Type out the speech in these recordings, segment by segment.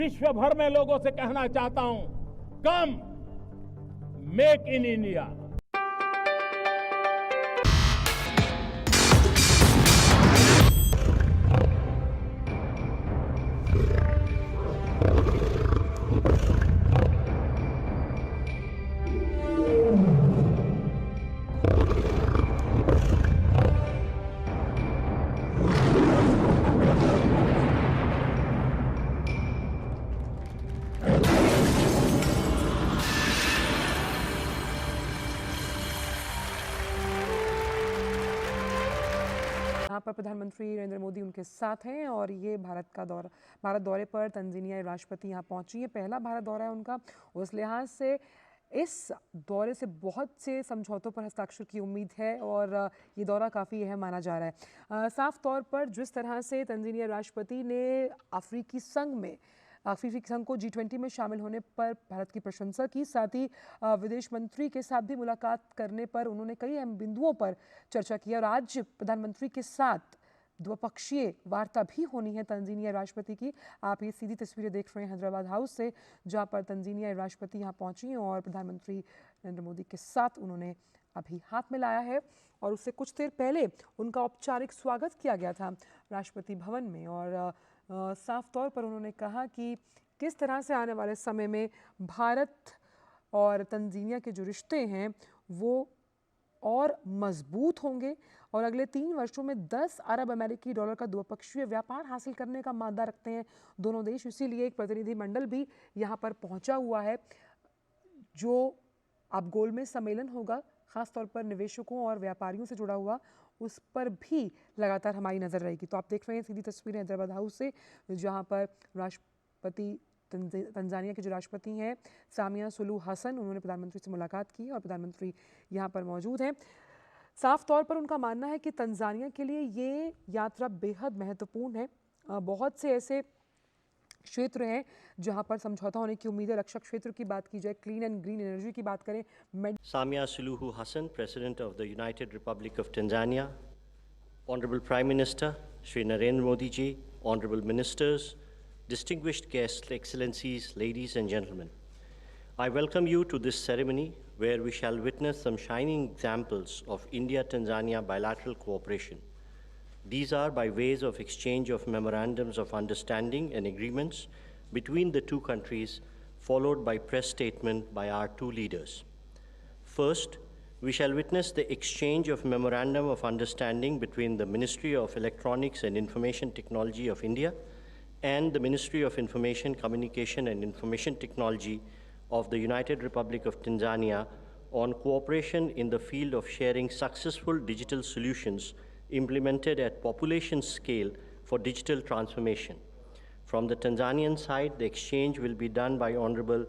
विश्व भर में लोगों से कहना चाहता हूं, कम मेक इन इंडिया। यहाँ पर प्रधानमंत्री नरेंद्र मोदी उनके साथ हैं और ये भारत दौरे पर तंजानिया राष्ट्रपति यहाँ पहुंची है। पहला भारत दौरा है उनका, उस लिहाज से इस दौरे से बहुत से समझौतों पर हस्ताक्षर की उम्मीद है और ये दौरा काफ़ी अहम माना जा रहा है। साफ तौर पर जिस तरह से तंजानिया राष्ट्रपति ने अफ्रीकी संघ को G20 में शामिल होने पर भारत की प्रशंसा की, साथ ही विदेश मंत्री के साथ भी मुलाकात करने पर उन्होंने कई अहम बिंदुओं पर चर्चा की और आज प्रधानमंत्री के साथ द्विपक्षीय वार्ता भी होनी है तंजानिया राष्ट्रपति की। आप ये सीधी तस्वीरें देख रहे हैं हैदराबाद हाउस से, जहां पर तंजानिया राष्ट्रपति यहाँ पहुंची हैं और प्रधानमंत्री नरेंद्र मोदी के साथ उन्होंने अभी हाथ मिलाया है और उससे कुछ देर पहले उनका औपचारिक स्वागत किया गया था राष्ट्रपति भवन में। और साफ तौर पर उन्होंने कहा कि किस तरह से आने वाले समय में भारत और तंजानिया के जो रिश्ते हैं वो और मजबूत होंगे और अगले 3 वर्षों में 10 अरब अमेरिकी डॉलर का द्विपक्षीय व्यापार हासिल करने का मादा रखते हैं दोनों देश। इसीलिए एक प्रतिनिधिमंडल भी यहाँ पर पहुँचा हुआ है जो अब गोल में सम्मेलन होगा, खासतौर पर निवेशकों और व्यापारियों से जुड़ा हुआ, उस पर भी लगातार हमारी नज़र रहेगी। तो आप देख रहे हैं सीधी तस्वीरें हैदराबाद हाउस से, जहाँ पर राष्ट्रपति तंजानिया के जो राष्ट्रपति हैं सामिया सुलूहू हसन, उन्होंने प्रधानमंत्री से मुलाकात की और प्रधानमंत्री यहाँ पर मौजूद हैं। साफ तौर पर उनका मानना है कि तंजानिया के लिए ये यात्रा बेहद महत्वपूर्ण है। बहुत से ऐसे क्षेत्र हैं जहां पर समझौता होने की उम्मीद है। रक्षा क्षेत्र की बात की जाए, क्लीन एंड ग्रीन एनर्जी की बात करें, समियासuluhuhassan, President of the United Republic of Tanzania, Honorable Prime Minister Shri Narendra Modi ji, Honorable Ministers, distinguished guests, Excellencies, ladies and gentlemen. I welcome you to this ceremony where we shall witness some shining examples of India-Tanzania bilateral cooperation. These are by ways of exchange of memorandums of understanding and agreements between the two countries, followed by press statement by our two leaders. First, we shall witness the exchange of memorandum of understanding between the Ministry of Electronics and Information Technology of India and the Ministry of Information, Communication and Information Technology of the United Republic of Tanzania on cooperation in the field of sharing successful digital solutions implemented at population scale for digital transformation. From the Tanzanian side, the exchange will be done by Honorable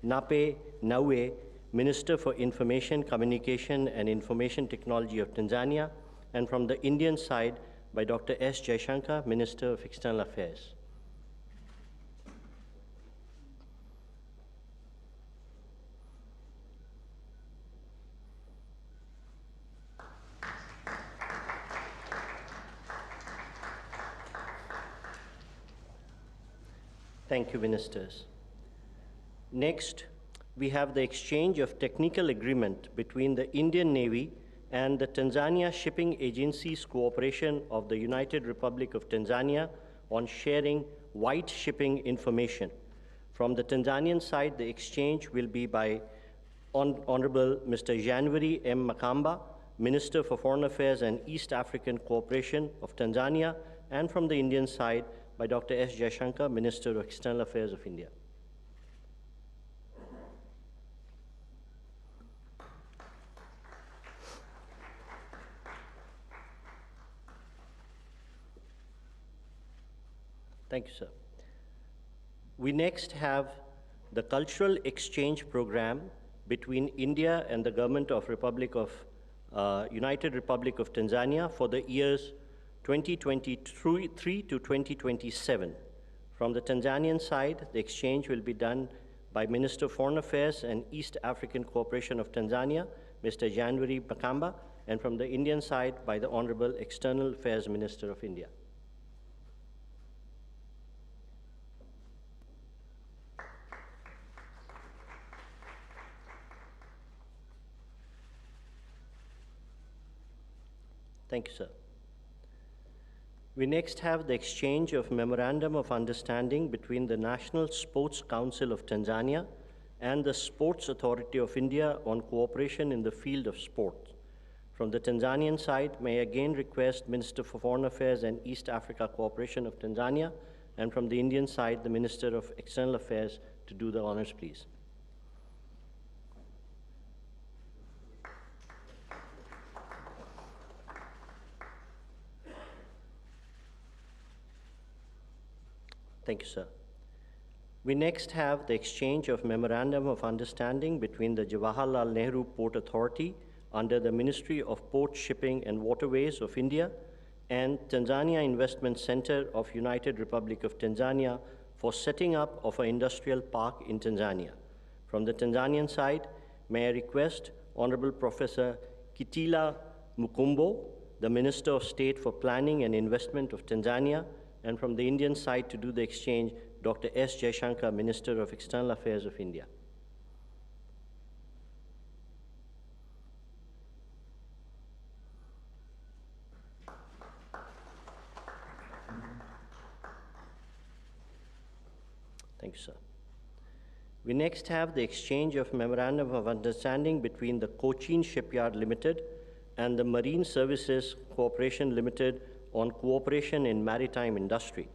Nape Nnauye, Minister for Information, Communication and Information Technology of Tanzania, and from the Indian side by Dr. S. Jaishankar, Minister of External Affairs. Thank you, Ministers. Next, we have the exchange of technical agreement between the Indian Navy and the Tanzania Shipping Agency's cooperation of the United Republic of Tanzania on sharing white shipping information. From the Tanzanian side, the exchange will be by Honorable Mr. January M. Makamba, Minister for Foreign Affairs and East African Cooperation of Tanzania, and from the Indian side, by Dr. S. Jaishankar, Minister of External Affairs of India. Thank you, sir. We next have the cultural exchange program between India and the government of United Republic of Tanzania for the years 2023 to 2027. From the Tanzanian side, the exchange will be done by Minister of Foreign Affairs and East African Cooperation of Tanzania, Mr. January Makamba, and from the Indian side by the Honorable External Affairs Minister of India. Thank you, sir. We next have the exchange of Memorandum of Understanding between the National Sports Council of Tanzania and the Sports Authority of India on cooperation in the field of sport. From the Tanzanian side, may I again request Minister for Foreign Affairs and East Africa Cooperation of Tanzania, and from the Indian side, the Minister of External Affairs, to do the honors, please. Thank you, sir. We next have the exchange of Memorandum of Understanding between the Jawaharlal Nehru Port Authority under the Ministry of Port, Shipping and Waterways of India and Tanzania Investment Center of United Republic of Tanzania for setting up of an industrial park in Tanzania. From the Tanzanian side, may I request Honorable Professor Kitila Mukumbo, the Minister of State for Planning and Investment of Tanzania, and from the Indian side to do the exchange, Dr. S. Jaishankar, Minister of External Affairs of India. Thank you, sir. We next have the exchange of Memorandum of Understanding between the Cochin Shipyard Limited and the Marine Services Corporation Limited on cooperation in maritime industry.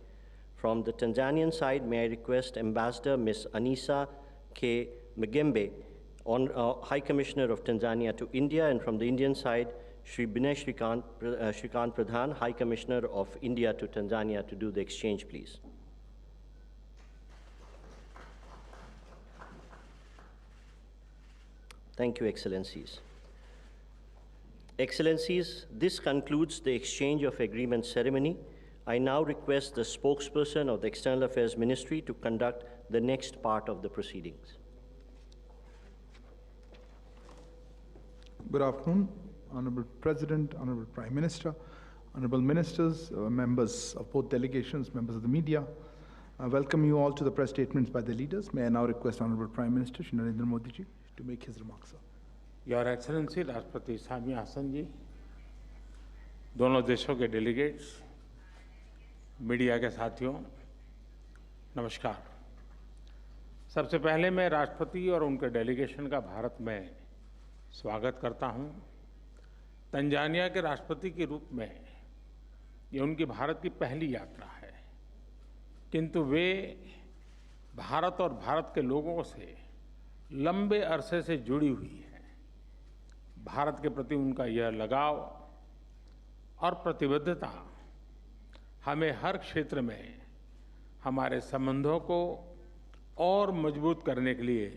From the Tanzanian side, may I request Ambassador Ms. Anisa K. Magembe, High Commissioner of Tanzania to India, and from the Indian side, Shri Binay Shrikant Pradhan, High Commissioner of India to Tanzania, to do the exchange, please. Thank you, Excellencies. Excellencies, this concludes the exchange of agreement ceremony. I now request the spokesperson of the External Affairs Ministry to conduct the next part of the proceedings. Good afternoon, Honorable President, Honorable Prime Minister, Honorable Ministers, members of both delegations, members of the media. I welcome you all to the press statements by the leaders. May I now request Honorable Prime Minister Shri Narendra Modi ji to make his remarks, sir. Your excellency राष्ट्रपति सामिया हसन जी, दोनों देशों के delegates, media के साथियों, नमस्कार। सबसे पहले मैं राष्ट्रपति और उनके डेलीगेशन का भारत में स्वागत करता हूं। तंजानिया के राष्ट्रपति के रूप में ये उनकी भारत की पहली यात्रा है, किंतु वे भारत और भारत के लोगों से लंबे अरसे से जुड़ी हुई है। भारत के प्रति उनका यह लगाव और प्रतिबद्धता हमें हर क्षेत्र में हमारे संबंधों को और मजबूत करने के लिए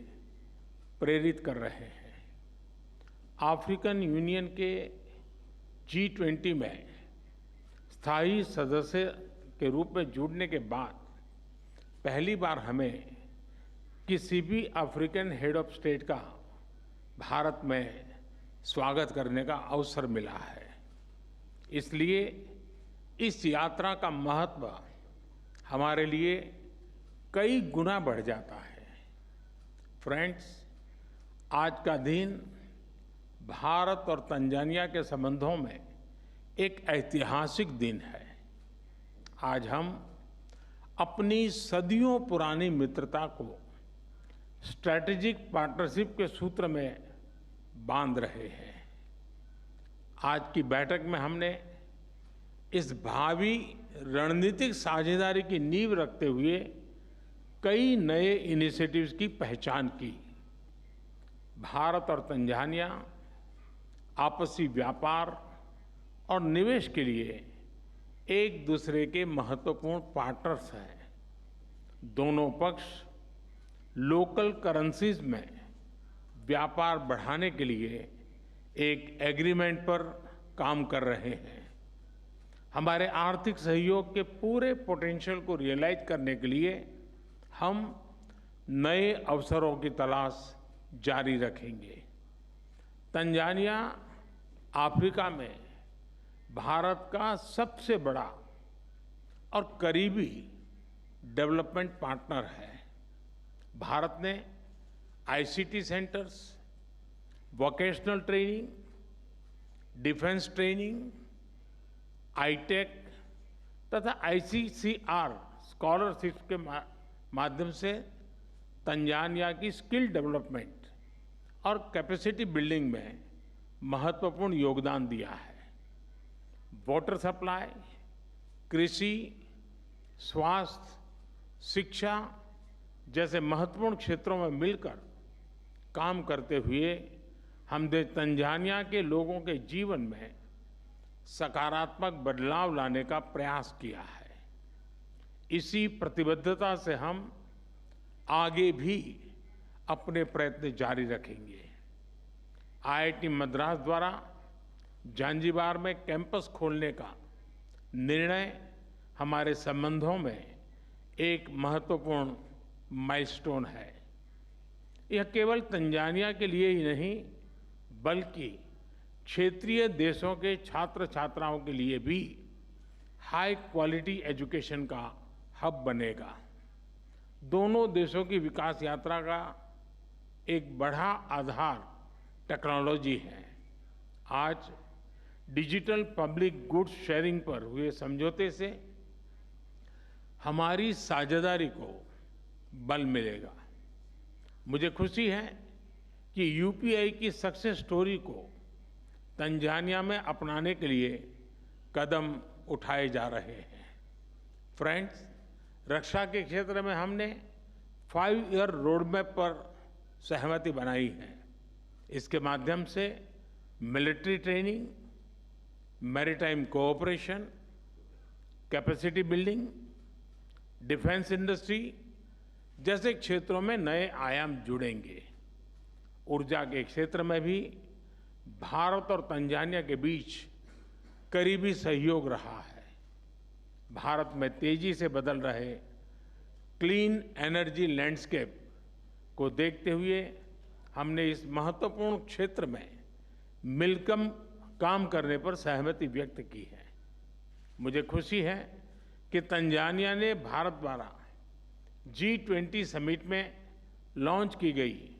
प्रेरित कर रहे हैं। अफ्रीकन यूनियन के G20 में स्थायी सदस्य के रूप में जुड़ने के बाद पहली बार हमें किसी भी अफ्रीकन हेड ऑफ स्टेट का भारत में स्वागत करने का अवसर मिला है। इसलिए इस यात्रा का महत्व हमारे लिए कई गुना बढ़ जाता है। फ्रेंड्स, आज का दिन भारत और तंजानिया के संबंधों में एक ऐतिहासिक दिन है। आज हम अपनी सदियों पुरानी मित्रता को स्ट्रैटेजिक पार्टनरशिप के सूत्र में बांध रहे हैं। आज की बैठक में हमने इस भावी रणनीतिक साझेदारी की नींव रखते हुए कई नए इनिशिएटिव्स की पहचान की। भारत और तंजानिया आपसी व्यापार और निवेश के लिए एक दूसरे के महत्वपूर्ण पार्टनर्स हैं। दोनों पक्ष लोकल करेंसीज में व्यापार बढ़ाने के लिए एक एग्रीमेंट पर काम कर रहे हैं। हमारे आर्थिक सहयोग के पूरे पोटेंशियल को रियलाइज करने के लिए हम नए अवसरों की तलाश जारी रखेंगे। तंजानिया अफ्रीका में भारत का सबसे बड़ा और करीबी डेवलपमेंट पार्टनर है। भारत ने ICT centres, vocational training, defence training, आईटेक तथा आईसीसीआर स्कॉलरशिप के माध्यम से तंजानिया की स्किल डेवलपमेंट और कैपेसिटी बिल्डिंग में महत्वपूर्ण योगदान दिया है। वाटर सप्लाई, कृषि, स्वास्थ्य, शिक्षा जैसे महत्वपूर्ण क्षेत्रों में मिलकर काम करते हुए हमने तंजानिया के लोगों के जीवन में सकारात्मक बदलाव लाने का प्रयास किया है। इसी प्रतिबद्धता से हम आगे भी अपने प्रयत्न जारी रखेंगे। आईआईटी मद्रास द्वारा जांजीबार में कैंपस खोलने का निर्णय हमारे संबंधों में एक महत्वपूर्ण माइलस्टोन है। यह केवल तंजानिया के लिए ही नहीं बल्कि क्षेत्रीय देशों के छात्र छात्राओं के लिए भी हाई क्वालिटी एजुकेशन का हब बनेगा। दोनों देशों की विकास यात्रा का एक बड़ा आधार टेक्नोलॉजी है। आज डिजिटल पब्लिक गुड्स शेयरिंग पर हुए समझौते से हमारी साझेदारी को बल मिलेगा। मुझे खुशी है कि यूपीआई की सक्सेस स्टोरी को तंजानिया में अपनाने के लिए कदम उठाए जा रहे हैं। फ्रेंड्स, रक्षा के क्षेत्र में हमने 5 ईयर रोडमैप पर सहमति बनाई है। इसके माध्यम से military training, maritime cooperation, capacity building, defence industry जैसे क्षेत्रों में नए आयाम जुड़ेंगे। ऊर्जा के क्षेत्र में भी भारत और तंजानिया के बीच करीबी सहयोग रहा है। भारत में तेजी से बदल रहे क्लीन एनर्जी लैंडस्केप को देखते हुए हमने इस महत्वपूर्ण क्षेत्र में मिलकर काम करने पर सहमति व्यक्त की है। मुझे खुशी है कि तंजानिया ने भारत द्वारा G20 समिट में लॉन्च की गई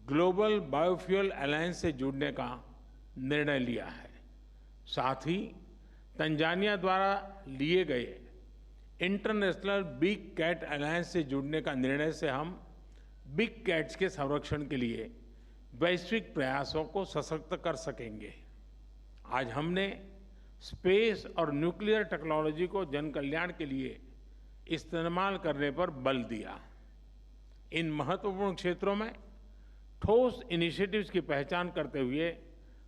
ग्लोबल बायोफ्यूल अलायंस से जुड़ने का निर्णय लिया है। साथ ही तंजानिया द्वारा लिए गए इंटरनेशनल बिग कैट अलायंस से जुड़ने का निर्णय से हम बिग कैट्स के संरक्षण के लिए वैश्विक प्रयासों को सशक्त कर सकेंगे। आज हमने स्पेस और न्यूक्लियर टेक्नोलॉजी को जन कल्याण के लिए इस्तेमाल करने पर बल दिया। इन महत्वपूर्ण क्षेत्रों में ठोस इनिशिएटिव्स की पहचान करते हुए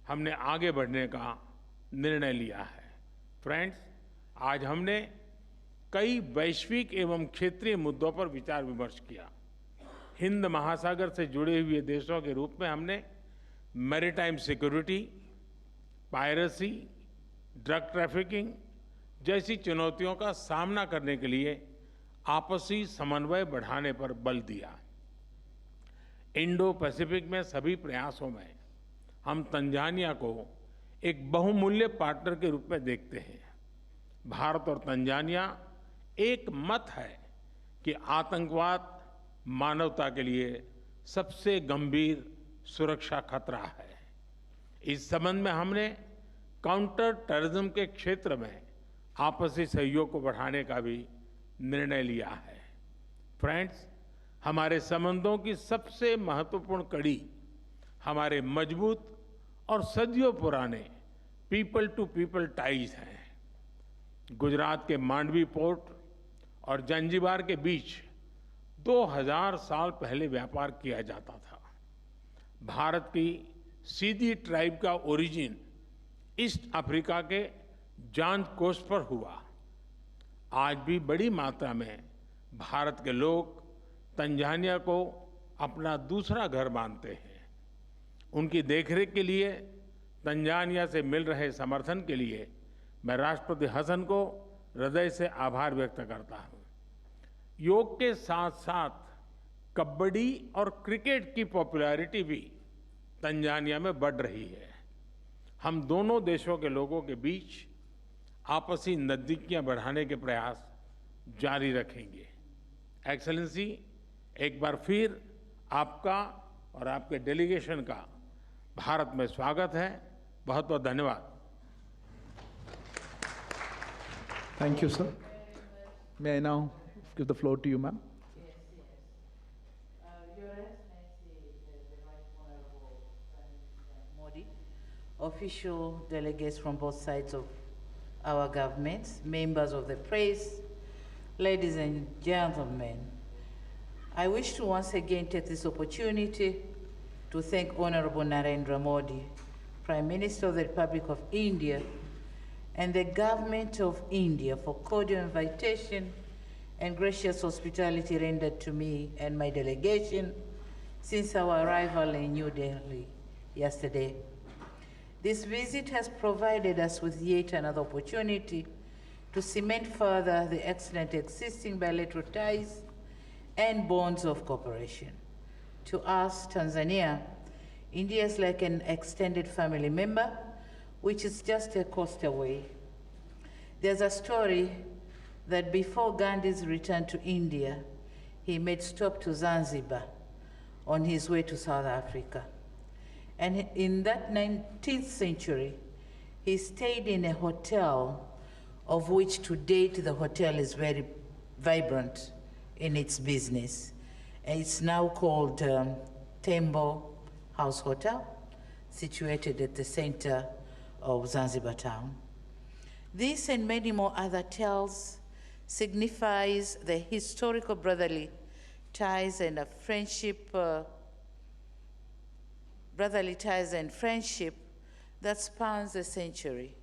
हमने आगे बढ़ने का निर्णय लिया है। फ्रेंड्स, आज हमने कई वैश्विक एवं क्षेत्रीय मुद्दों पर विचार विमर्श किया। हिंद महासागर से जुड़े हुए देशों के रूप में हमने maritime security, piracy, drug trafficking जैसी चुनौतियों का सामना करने के लिए आपसी समन्वय बढ़ाने पर बल दिया। इंडो पैसिफिक में सभी प्रयासों में हम तंजानिया को एक बहुमूल्य पार्टनर के रूप में देखते हैं। भारत और तंजानिया एक मत है कि आतंकवाद मानवता के लिए सबसे गंभीर सुरक्षा खतरा है। इस संबंध में हमने काउंटर टेररिज्म के क्षेत्र में आपसी सहयोग को बढ़ाने का भी निर्णय लिया है। फ्रेंड्स, हमारे संबंधों की सबसे महत्वपूर्ण कड़ी हमारे मजबूत और सदियों पुराने पीपल टू पीपल टाइज हैं। गुजरात के मांडवी पोर्ट और जांजीबार के बीच 2000 साल पहले व्यापार किया जाता था। भारत की सीधी ट्राइब का ओरिजिन ईस्ट अफ्रीका के जांज कोस्ट पर हुआ। आज भी बड़ी मात्रा में भारत के लोग तंजानिया को अपना दूसरा घर मानते हैं। उनकी देखरेख के लिए तंजानिया से मिल रहे समर्थन के लिए मैं राष्ट्रपति हसन को हृदय से आभार व्यक्त करता हूं। योग के साथ साथ कबड्डी और क्रिकेट की पॉपुलैरिटी भी तंजानिया में बढ़ रही है। हम दोनों देशों के लोगों के बीच आपसी नजदीकियां बढ़ाने के प्रयास जारी रखेंगे। एक्सेलेंसी, एक बार फिर आपका और आपके डेलीगेशन का भारत में स्वागत है। बहुत बहुत धन्यवाद। Thank you, sir. May I now give the floor to you, ma'am? Your Excellency, the Right Honorable Modi, official delegates from both sides of our governments, members of the press, ladies and gentlemen, I wish to once again take this opportunity to thank Honorable Narendra Modi, Prime Minister of the Republic of India, and the Government of India for cordial invitation and gracious hospitality rendered to me and my delegation since our arrival in New Delhi yesterday. This visit has provided us with yet another opportunity to cement further the excellent existing bilateral ties and bonds of cooperation. To us, Tanzania, India is like an extended family member, which is just a coast away. There's a story that before Gandhi's return to India, he made stop to Zanzibar on his way to South Africa. And in that 19th century, he stayed in a hotel of which to date the hotel is very vibrant in its business. And it's now called Tembo House Hotel, situated at the center of Zanzibar town. This and many more other tales signifies the historical brotherly ties and a friendship, that spans a century.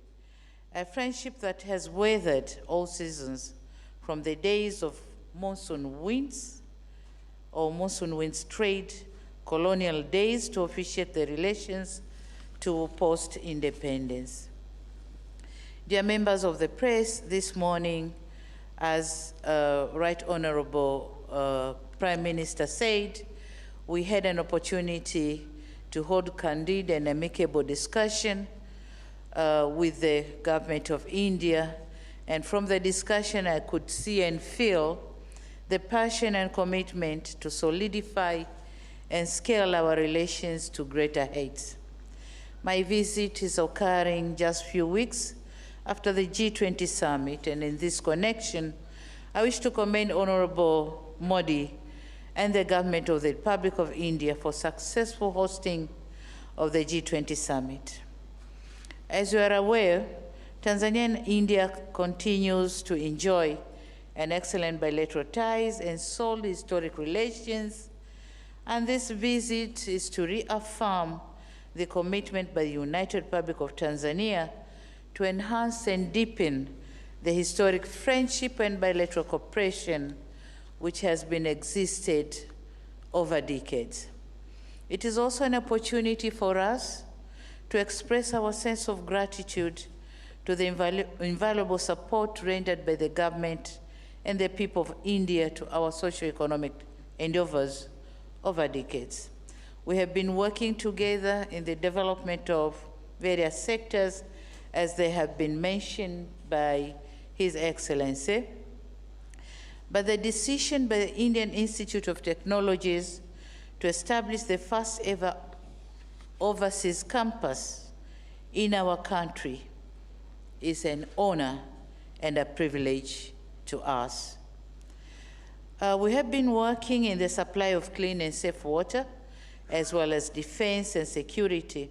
A friendship that has weathered all seasons, from the days of monsoon winds or monsoon winds trade, colonial days to officiate the relations to post-independence. Dear members of the press, this morning, as Right Honorable Prime Minister said, we had an opportunity to hold candid and amicable discussion with the government of India. And from the discussion, I could see and feel the passion and commitment to solidify and scale our relations to greater heights. My visit is occurring just a few weeks after the G20 summit, and in this connection, I wish to commend Honorable Modi and the government of the Republic of India for successful hosting of the G20 summit. As you are aware, Tanzania and India continues to enjoy an excellent bilateral ties and solid historic relations, and this visit is to reaffirm the commitment by the United Republic of Tanzania to enhance and deepen the historic friendship and bilateral cooperation which has been existed over decades. It is also an opportunity for us to express our sense of gratitude to the invaluable support rendered by the government and the people of India to our socio-economic endeavors over decades. We have been working together in the development of various sectors, as they have been mentioned by His Excellency. But the decision by the Indian Institute of Technologies to establish the first ever overseas campus in our country is an honor and a privilege to us. We have been working in the supply of clean and safe water, as well as defense and security,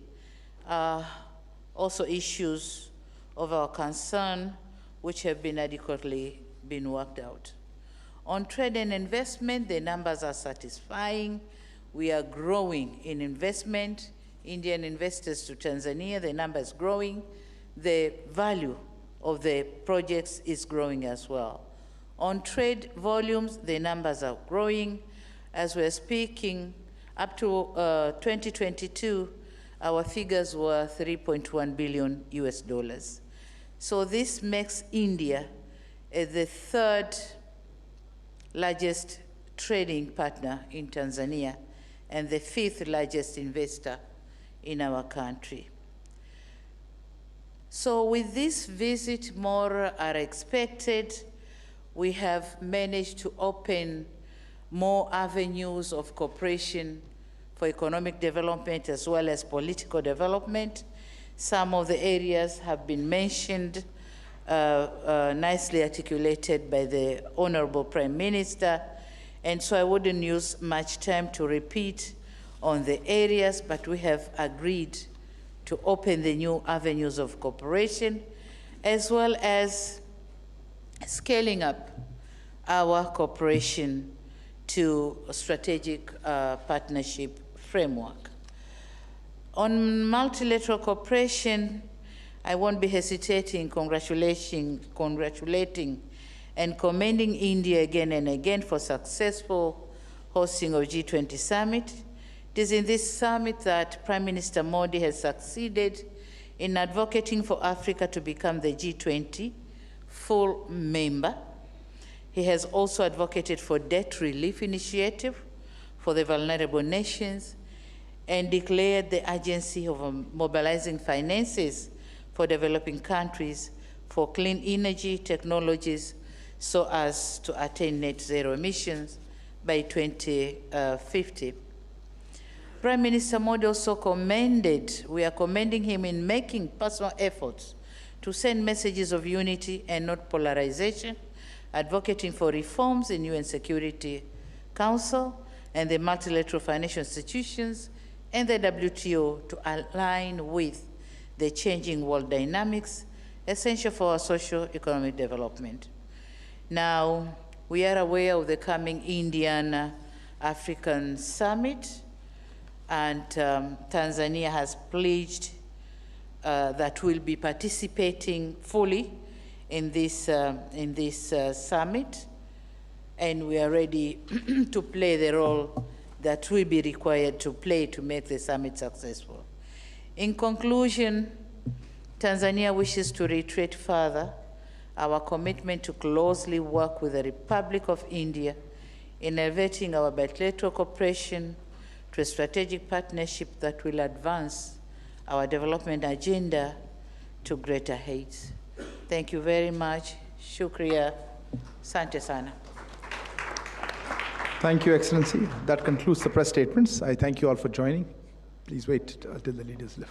also issues of our concern, which have been adequately been worked out. On trade and investment, the numbers are satisfying. We are growing in investment. Indian investors to Tanzania, the number is growing. The value of the projects is growing as well. On trade volumes, the numbers are growing. As we're speaking, up to 2022, our figures were $3.1 billion US. So this makes India the third largest trading partner in Tanzania and the fifth largest investor in our country. So with this visit, more are expected. We have managed to open more avenues of cooperation for economic development as well as political development. Some of the areas have been mentioned nicely articulated by the Honorable Prime Minister, and so I wouldn't use much time to repeat on the areas, but we have agreed to open the new avenues of cooperation, as well as scaling up our cooperation to a strategic partnership framework. On multilateral cooperation, I won't be hesitating congratulating and commending India again and again for successful hosting of G20 summit. It is in this summit that Prime Minister Modi has succeeded in advocating for Africa to become the G20 full member. He has also advocated for debt relief initiative for the vulnerable nations and declared the urgency of mobilizing finances for developing countries for clean energy technologies so as to attain net zero emissions by 2050. Prime Minister Modi also we are commending him in making personal efforts to send messages of unity and not polarization, advocating for reforms in UN Security Council and the multilateral financial institutions and the WTO to align with the changing world dynamics essential for our socio-economic development. Now, we are aware of the coming Indian African Summit, and Tanzania has pledged that we'll be participating fully in this summit, and we are ready to play the role that will be required to play to make the summit successful. In conclusion, Tanzania wishes to reiterate further our commitment to closely work with the Republic of India in elevating our bilateral cooperation to a strategic partnership that will advance our development agenda to greater heights. Thank you very much. Shukriya. Asante sana. Thank you, Excellency. That concludes the press statements. I thank you all for joining. Please wait till the leaders leave.